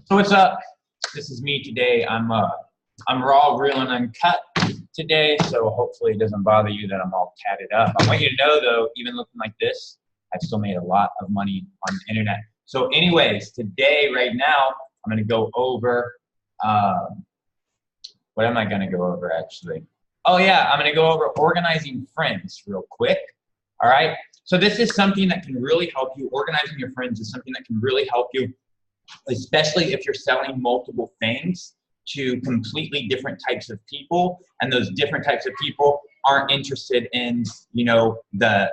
So what's up? This is me today. I'm raw, real, and uncut today, so hopefully it doesn't bother you that I'm all tatted up. I want you to know, though, even looking like this, I've still made a lot of money on the internet. So anyways, today, right now, I'm going to go over, what am I going to go over, actually? Oh, yeah, I'm going to go over organizing friends real quick, all right? So this is something that can really help you. Organizing your friends is something that can really help you, especially if you're selling multiple things to completely different types of people, and those different types of people aren't interested in, you know, the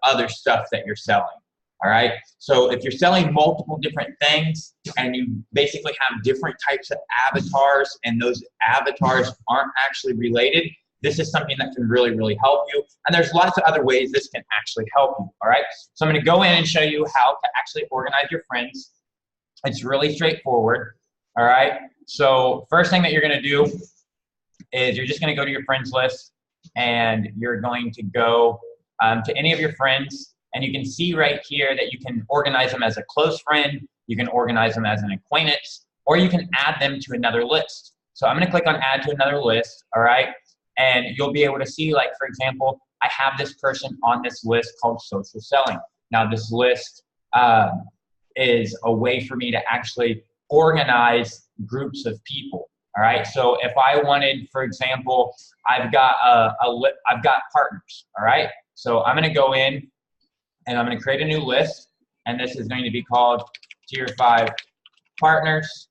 other stuff that you're selling. All right. So if you're selling multiple different things and you basically have different types of avatars and those avatars aren't actually related, this is something that can really, really help you. And there's lots of other ways this can actually help you. All right. So I'm going to go in and show you how to actually organize your friends. It's really straightforward. All right. So first thing that you're going to do is you're just going to go to your friends list and you're going to go to any of your friends. And you can see right here that you can organize them as a close friend, you can organize them as an acquaintance, or you can add them to another list. So I'm going to click on add to another list, all right? And you'll be able to see, like, for example, I have this person on this list called social selling. Now this list is a way for me to actually organize groups of people, all right? So if I wanted, for example, I've got partners, all right? So I'm going to go in and I'm going to create a new list, and this is going to be called Tier 5 Partners.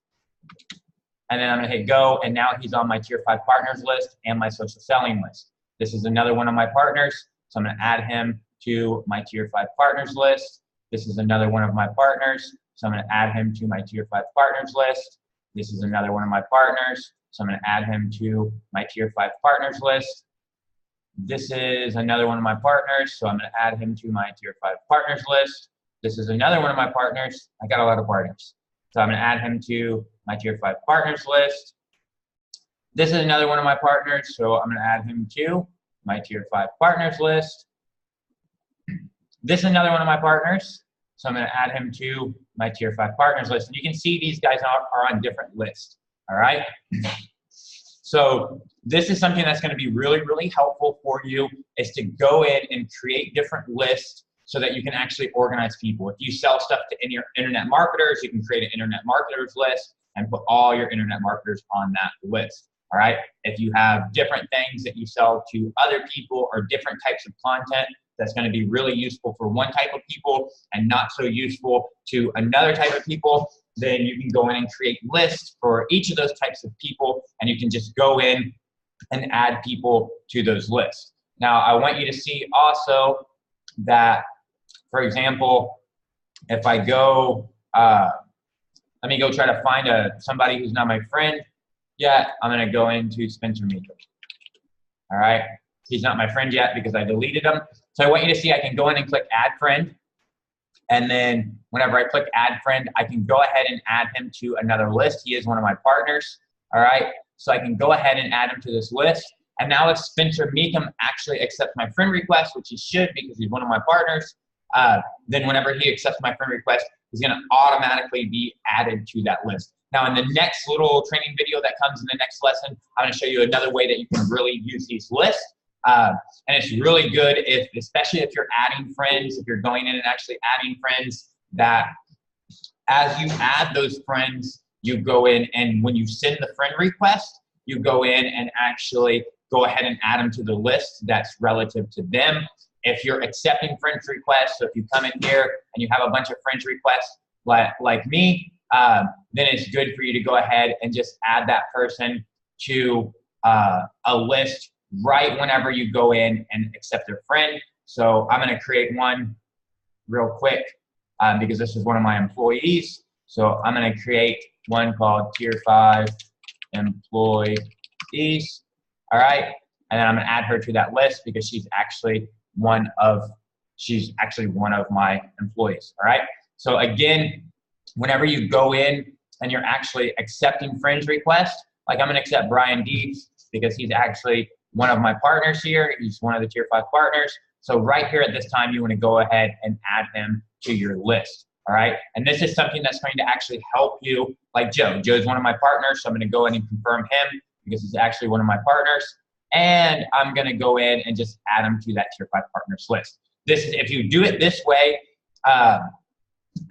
And then I'm going to hit go, and now he's on my Tier 5 Partners list and my social selling list. This is another one of my partners, so I'm going to add him to my Tier 5 Partners list. This is another one of my partners, so I'm going to add him to my Tier 5 Partners list. This is another one of my partners, so I'm going to add him to my Tier 5 Partners list. This is another one of my partners, so I'm going to add him to my Tier 5 Partners list. This is another one of my partners. I got a lot of partners, so I'm going to add him to my Tier 5 Partners list. This is another one of my partners, so I'm going to add him to my Tier 5 Partners list. This is another one of my partners, so I'm going to add him to my Tier 5 Partners list. And you can see these guys are on different lists, all right? So this is something that's going to be really, really helpful for you, is to go in and create different lists so that you can actually organize people. If you sell stuff to your internet marketers, you can create an internet marketers list and put all your internet marketers on that list. All right. If you have different things that you sell to other people or different types of content that's going to be really useful for one type of people and not so useful to another type of people, then you can go in and create lists for each of those types of people, and you can just go in and add people to those lists. Now, I want you to see also that, for example, if I go, let me go try to find somebody who's not my friend yet. I'm going to go into Spencer Meekum. All right. He's not my friend yet because I deleted him. So I want you to see I can go in and click add friend. And then whenever I click add friend, I can go ahead and add him to another list. He is one of my partners. All right. So I can go ahead and add him to this list. And now if Spencer Meekum actually accepts my friend request, which he should because he's one of my partners, then whenever he accepts my friend request, he's going to automatically be added to that list. Now, in the next little training video that comes in the next lesson, I'm going to show you another way that you can really use these lists. And it's really good, especially if you're adding friends, if you're going in and actually adding friends, that as you add those friends, you go in and when you send the friend request, you go in and actually go ahead and add them to the list that's relative to them. If you're accepting friends requests, so if you come in here and you have a bunch of friends requests like me, then it's good for you to go ahead and just add that person to a list right whenever you go in and accept their friend. So I'm going to create one real quick because this is one of my employees. So I'm going to create one called Tier 5 Employees. All right. And then I'm going to add her to that list because she's actually one of my employees. All right. So again, whenever you go in and you're actually accepting friends requests, like I'm going to accept Brian Dees because he's actually one of my partners here. He's one of the Tier 5 partners. So right here at this time, you want to go ahead and add him to your list. all right? And this is something that's going to actually help you, like Joe. Joe's one of my partners, so I'm gonna go in and confirm him because he's actually one of my partners. And I'm gonna go in and just add him to that Tier 5 partners list. This is, if you do it this way,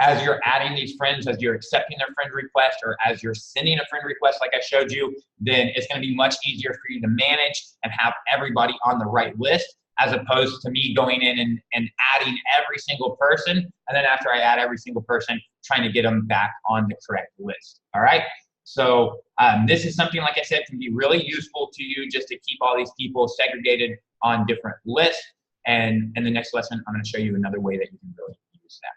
as you're adding these friends, as you're accepting their friend request, or as you're sending a friend request like I showed you, then it's going to be much easier for you to manage and have everybody on the right list, as opposed to me going in and adding every single person, and then after I add every single person, trying to get them back on the correct list. All right? So this is something, like I said, can be really useful to you, just to keep all these people segregated on different lists. And in the next lesson, I'm going to show you another way that you can really use that.